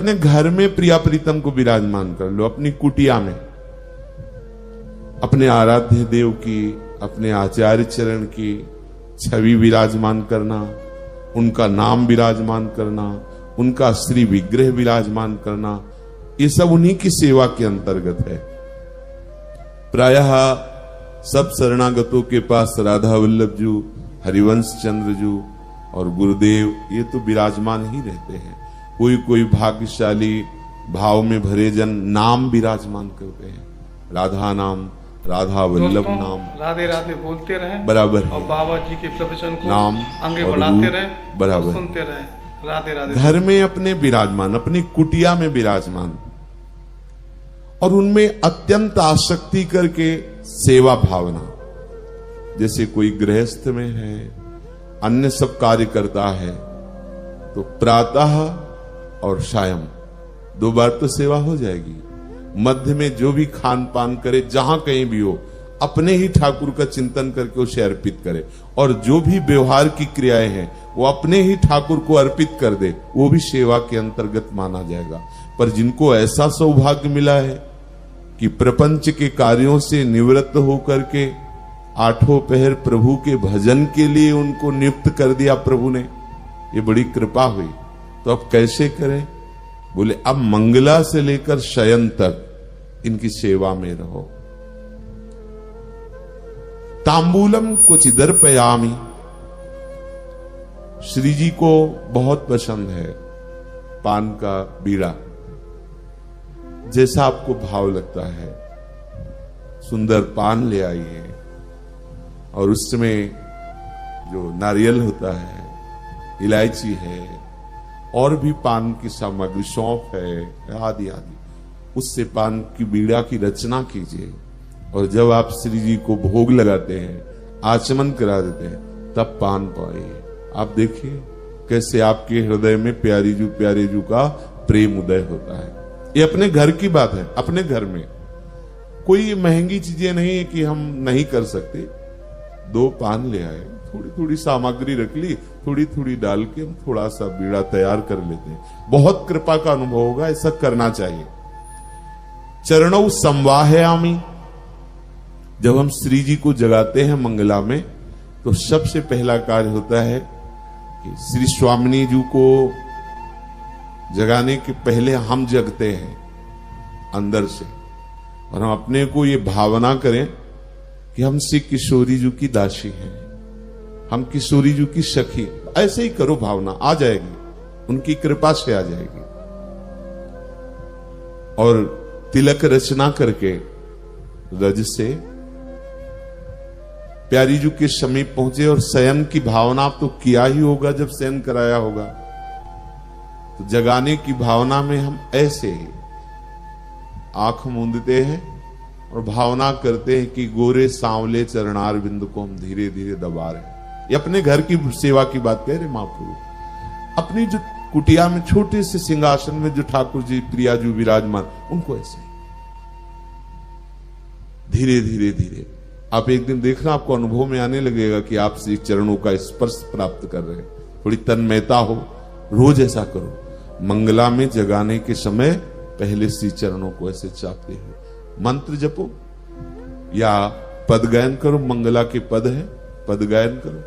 अपने घर में प्रिया प्रीतम को विराजमान कर लो, अपनी कुटिया में, अपने आराध्य देव की, अपने आचार्य चरण की छवि विराजमान करना, उनका नाम विराजमान करना, उनका श्री विग्रह विराजमान करना, ये सब उन्हीं की सेवा के अंतर्गत है। प्रायः सब शरणागतों के पास राधा वल्लभ जी, हरिवंश चंद्र जी और गुरुदेव ये तो विराजमान ही रहते हैं। कोई कोई भाग्यशाली भाव में भरे जन नाम विराजमान करते हैं, राधा नाम, राधा वल्लभ नाम, राधे राधे बोलते रहे बराबर है, और बाबा जी के प्रवचन को नाम आगे बढ़ाते रहे, बराबर सुनते रहे, राधे राधे। घर में अपने विराजमान, अपनी कुटिया में विराजमान, और उनमें अत्यंत आसक्ति करके सेवा भावना। जैसे कोई गृहस्थ में है, अन्य सब कार्य करता है, तो प्रातः और सायं 2 बार तो सेवा हो जाएगी। मध्य में जो भी खान पान करे, जहां कहीं भी हो, अपने ही ठाकुर का चिंतन करके उसे अर्पित करे, और जो भी व्यवहार की क्रियाएं हैं वो अपने ही ठाकुर को अर्पित कर दे, वो भी सेवा के अंतर्गत माना जाएगा। पर जिनको ऐसा सौभाग्य मिला है कि प्रपंच के कार्यों से निवृत्त होकर के 8 पहर प्रभु के भजन के लिए उनको नियुक्त कर दिया प्रभु ने, ये बड़ी कृपा हुई। तो अब कैसे करें? बोले अब मंगला से लेकर शयन तक इनकी सेवा में रहो। तांबूलम क्वचिदर पयामी, श्री जी को बहुत पसंद है पान का बीड़ा। जैसा आपको भाव लगता है, सुंदर पान ले आइए, और उसमें जो नारियल होता है, इलायची है, और भी पान की सामग्री, सौंफ है, आदि आदि, उससे पान की बीड़ा की रचना कीजिए। और जब आप श्री जी को भोग लगाते हैं, आचमन करा देते हैं, तब पान पाइए। आप देखिए कैसे आपके हृदय में प्यारे जू का प्रेम उदय होता है। ये अपने घर की बात है, अपने घर में कोई महंगी चीजें नहीं है कि हम नहीं कर सकते। 2 पान ले आए, थोड़ी थोड़ी सामग्री रख ली, थोड़ी थोड़ी डाल के हम थोड़ा सा बीड़ा तैयार कर लेते हैं। बहुत कृपा का अनुभव होगा, ऐसा करना चाहिए। चरणों संवाहयामी, जब हम श्री जी को जगाते हैं मंगला में, तो सबसे पहला कार्य होता है कि श्री स्वामिनी जी को जगाने के पहले हम जगते हैं अंदर से, और हम अपने को ये भावना करें कि हम श्री किशोरी जी की दासी हैं, हम किशोरी जी की सखी। ऐसे ही करो, भावना आ जाएगी, उनकी कृपा से आ जाएगी। और तिलक रचना करके रज से प्यारी जी के समीप पहुंचे, और शयन की भावना तो किया ही होगा जब शयन कराया होगा, तो जगाने की भावना में हम ऐसे ही आंख मूंदते हैं और भावना करते हैं कि गोरे सांवले चरणार बिंदु को हम धीरे धीरे दबा रहे हैं। ये अपने घर की सेवा की बात कह रहे महाप्रभु। अपनी जो कुटिया में छोटे से सिंहासन में जो ठाकुर जी प्रिया जी विराजमान, उनको ऐसे धीरे धीरे धीरे आप एक दिन देखना, आपको अनुभव में आने लगेगा कि आप श्री चरणों का स्पर्श प्राप्त कर रहे हैं। थोड़ी तन्मयता हो, रोज ऐसा करो। मंगला में जगाने के समय पहले श्री चरणों को ऐसे चापते हुए मंत्र जपो या पद गायन करो। मंगला के पद है, पद गायन करो,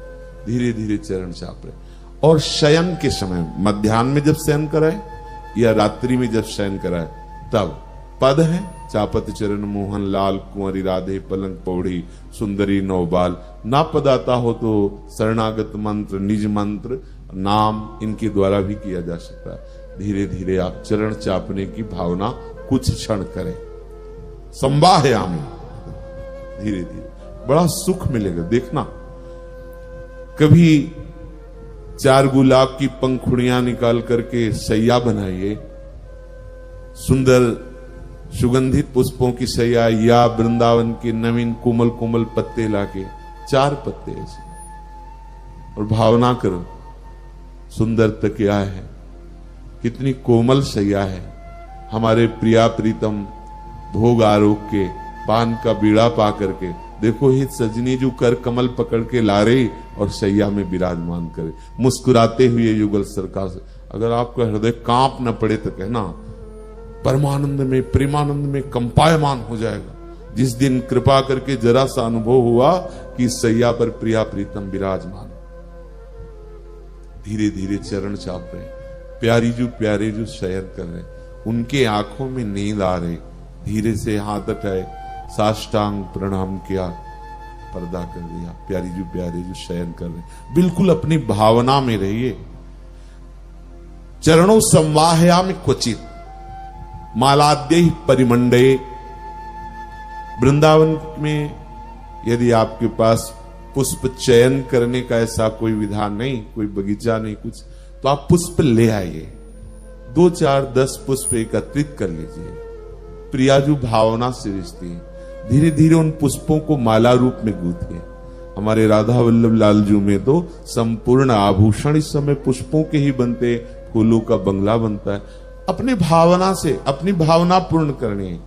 धीरे धीरे चरण चाप रहे। और शयन के समय, मध्याह्न में जब शयन कराए या रात्रि में जब शयन कराए, तब पद है चापत चरण मोहन लाल कुंवरी राधे पलंग पौड़ी सुंदरी नौबाल। ना पद आता हो तो शरणागत मंत्र, निज मंत्र, नाम, इनके द्वारा भी किया जा सकता है। धीरे धीरे आप चरण चापने की भावना कुछ क्षण करें। संवाहयामी, धीरे धीरे बड़ा सुख मिलेगा। देखना, कभी 4 गुलाब की पंखुड़ियां निकाल करके सैया बनाइए, सुंदर सुगंधित पुष्पों की सैया, या वृंदावन के नवीन कोमल कोमल पत्ते लाके 4 पत्ते ऐसे, और भावना करो सुंदर तकिया है, कितनी कोमल सैया है। हमारे प्रिया प्रीतम भोग आरोग के पान का बीड़ा पा करके देखो, ही सजनी जो कर कमल पकड़ के ला रही और सैया में विराजमान करे, मुस्कुराते हुए युगल सरकार अगर आपका हृदय कांप न पड़े तो कहना परमानंद में, प्रेमानंद में कंपायमान हो जाएगा जिस दिन कृपा करके जरा सा अनुभव हुआ कि सैया पर प्रिया प्रीतम विराजमान। धीरे धीरे चरण चाप रहे, प्यारे जो शयन कर रहे, उनके आंखों में नींद आ रही। धीरे से हाथ उठाए, साष्टांग प्रणाम किया, पर्दा कर दिया। प्यारे जो शयन कर रहे, बिल्कुल अपनी भावना में रहिए। चरणों संवाहयामि क्वचित मालाद्य परिमंडे। वृंदावन में यदि आपके पास पुष्प चयन करने का ऐसा कोई विधान नहीं, कोई बगीचा नहीं कुछ, तो आप पुष्प ले आइए, 2 4 10 पुष्प एकत्रित कर लीजिए। प्रियाजू भावना से रिश्ते, धीरे धीरे उन पुष्पों को माला रूप में गूंथिए। हमारे राधा वल्लभ लाल जू में तो संपूर्ण आभूषण इस समय पुष्पों के ही बनते, फूलों का बंगला बनता है। अपनी भावना से अपनी भावना पूर्ण करनी है।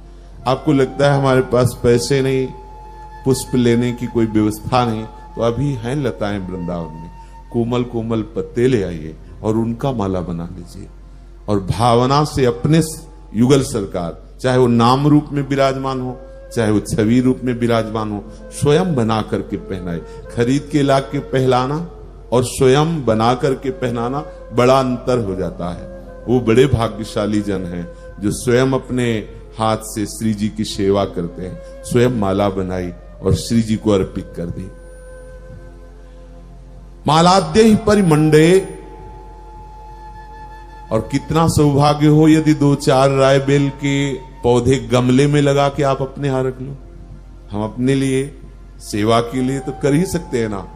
आपको लगता है हमारे पास पैसे नहीं, पुष्प लेने की कोई व्यवस्था नहीं, तो अभी हैं लताएं वृंदावन में, कोमल कोमल पत्ते ले आइए और उनका माला बना लीजिए। और भावना से अपने युगल सरकार, चाहे वो नाम रूप में विराजमान हो, चाहे वो छवि रूप में विराजमान हो, स्वयं बना करके पहनाए। खरीद के ला के पहनाना और स्वयं बना करके पहनाना बड़ा अंतर हो जाता है। वो बड़े भाग्यशाली जन हैं जो स्वयं अपने हाथ से श्री जी की सेवा करते हैं, स्वयं माला बनाई और श्री जी को अर्पित कर दी। मालाद्य ही परिमंडे। और कितना सौभाग्य हो यदि 2 4 राय बेल के पौधे गमले में लगा के आप अपने यहां रख लो। हम अपने लिए सेवा के लिए तो कर ही सकते हैं ना।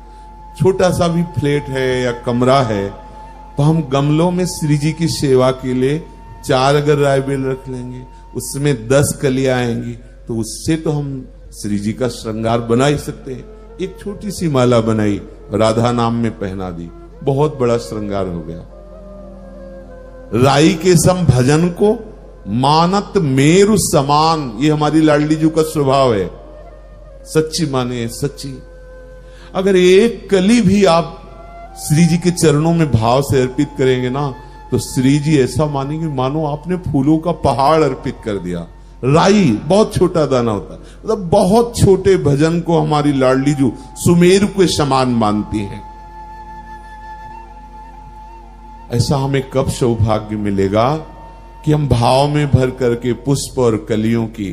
छोटा सा भी फ्लैट है या कमरा है तो हम गमलों में श्री जी की सेवा के लिए 4 अगर राय बेल रख लेंगे, उसमें 10 कलियां आएंगी, तो उससे तो हम श्री जी का श्रृंगार बना ही सकते हैं। एक छोटी सी माला बनाई, राधा नाम में पहना दी, बहुत बड़ा श्रृंगार हो गया। राई के सम भजन को मानत मेरु समान, ये हमारी लाडली जी का स्वभाव है। सच्ची माने सच्ची। अगर एक कली भी आप श्री जी के चरणों में भाव से अर्पित करेंगे ना, तो श्री जी ऐसा मानेंगे मानो आपने फूलों का पहाड़ अर्पित कर दिया। राई बहुत छोटा दाना होता है, मतलब बहुत छोटे भजन को हमारी लाडली जी सुमेरु के समान मानती हैं। ऐसा हमें कब सौभाग्य मिलेगा कि हम भाव में भर करके पुष्प और कलियों की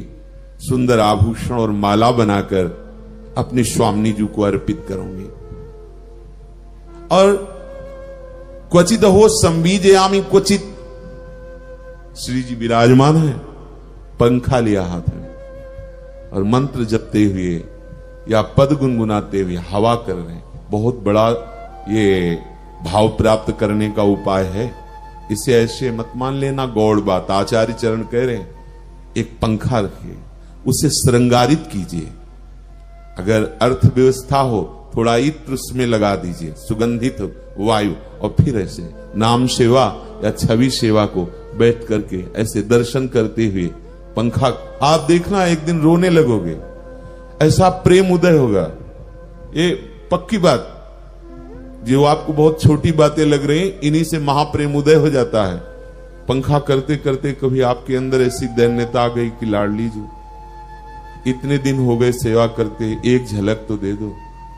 सुंदर आभूषण और माला बनाकर अपने स्वामी जी को अर्पित करूंगी। और क्वचित हो संबीजयामि क्वचित। श्री जी विराजमान है, पंखा लिया हाथ में और मंत्र जपते हुए या पद गुनगुनाते हुए हवा कर रहे हैं। बहुत बड़ा ये भाव प्राप्त करने का उपाय है। इसे ऐसे मत मान लेना गौड़ बात। आचार्य चरण कह रहे हैं एक पंखा रखिए, उसे श्रृंगारित कीजिए। अगर अर्थव्यवस्था हो थोड़ा इत्र उसमें लगा दीजिए, सुगंधित वायु, और फिर ऐसे नाम सेवा या छवि सेवा को बैठ करके ऐसे दर्शन करते हुए पंखा, आप देखना एक दिन रोने लगोगे, ऐसा प्रेम उदय होगा। ये पक्की बात, जो आपको बहुत छोटी बातें लग रही हैं, इन्हीं से महाप्रेम उदय हो जाता है। पंखा करते करते कभी आपके अंदर ऐसी दैन्यता आ गई कि लाडली जी इतने दिन हो गए सेवा करते, एक झलक तो दे दो।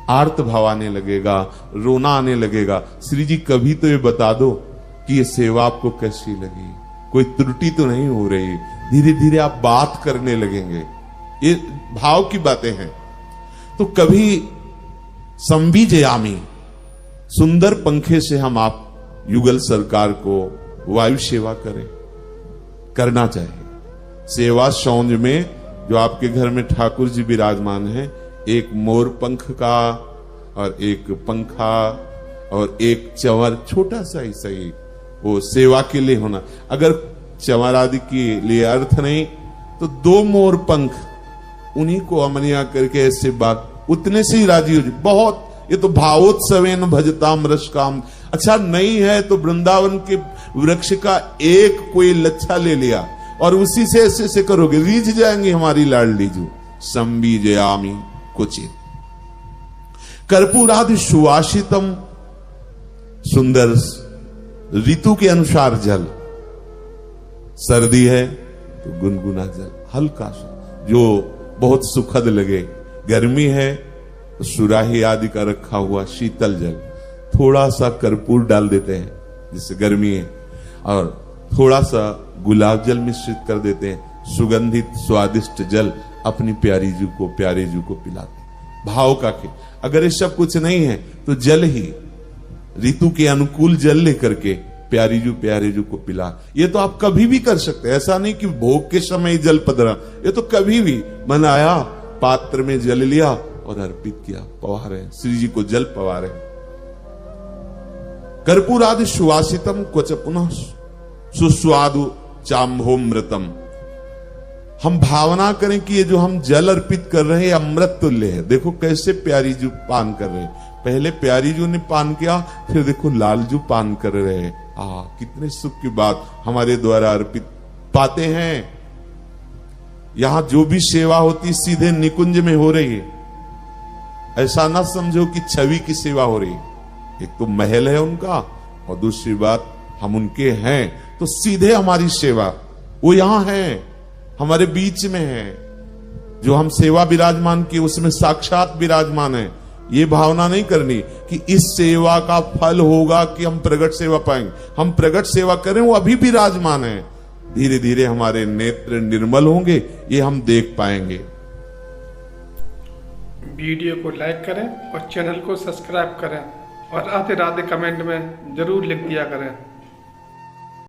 आर्त भाव आने लगेगा, रोना आने लगेगा। श्री जी कभी तो ये बता दो कि ये सेवा आपको कैसी लगी, कोई त्रुटि तो नहीं हो रही। धीरे धीरे आप बात करने लगेंगे। ये भाव की बातें हैं। तो कभी संबीजयामी, सुंदर पंखे से हम आप युगल सरकार को वायु सेवा करें, करना चाहिए। सेवा सौंज में जो आपके घर में ठाकुर जी विराजमान हैं, एक मोर पंख का और एक पंखा और एक चंवर, छोटा सा ही सही, वो सेवा के लिए होना। अगर चंवर आदि के लिए अर्थ नहीं तो 2 मोर पंख, उन्हीं को अमनिया करके ऐसे बात, उतने से ही राजी हो जाए। बहुत, ये तो भावोत्सवेन भजताम रस काम। अच्छा नहीं है तो वृंदावन के वृक्ष का एक कोई लच्छा ले लिया और उसी से ऐसे करोगे, रीझ जाएंगे हमारी लाडली जी। संबीजयामि क्वचित कर्पूरादि सुवासितम, सुंदर ऋतु के अनुसार जल, सर्दी है तो गुनगुना जल, हल्का सा जो बहुत सुखद लगे, गर्मी है तो सुराही आदि का रखा हुआ शीतल जल, थोड़ा सा कर्पूर डाल देते हैं जिससे गर्मी है, और थोड़ा सा गुलाब जल मिश्रित कर देते हैं, सुगंधित स्वादिष्ट जल अपनी प्यारे जू को पिलाते हैं। भाव का खेल। अगर ये सब कुछ नहीं है तो जल ही, ऋतु के अनुकूल जल लेकर के प्यारे जू को पिला। ये तो आप कभी भी कर सकते हैं, ऐसा नहीं कि भोग के समय जल पधरा, ये तो कभी भी मन आया पात्र में जल लिया और अर्पित किया, पवा रहे हैं, श्री जी को जल पवा रहे हैं। कर्पूरादि सुवासितम क्वच पुनः सुस्वादु चाम्भोमृतम। हम भावना करें कि ये जो हम जल अर्पित कर रहे हैं अमृत तुल्य है। देखो कैसे प्यारी जू पान कर रहे हैं, पहले प्यारी जू ने पान किया, फिर देखो लाल जू पान कर रहे हैं। कितने सुख की बात हमारे द्वारा अर्पित पाते हैं। यहां जो भी सेवा होती सीधे निकुंज में हो रही है, ऐसा ना समझो कि छवि की सेवा हो रही है। एक तो महल है उनका, और दूसरी बात हम उनके हैं, तो सीधे हमारी सेवा वो यहां है, हमारे बीच में है। जो हम सेवा विराजमान की उसमें साक्षात विराजमान है। ये भावना नहीं करनी कि इस सेवा का फल होगा कि हम प्रगट सेवा पाएंगे। हम प्रगट सेवा करें वो अभी विराजमान है, धीरे धीरे हमारे नेत्र निर्मल होंगे, ये हम देख पाएंगे। वीडियो को लाइक करें और चैनल को सब्सक्राइब करें और राधे राधे कमेंट में जरूर लिख दिया करें।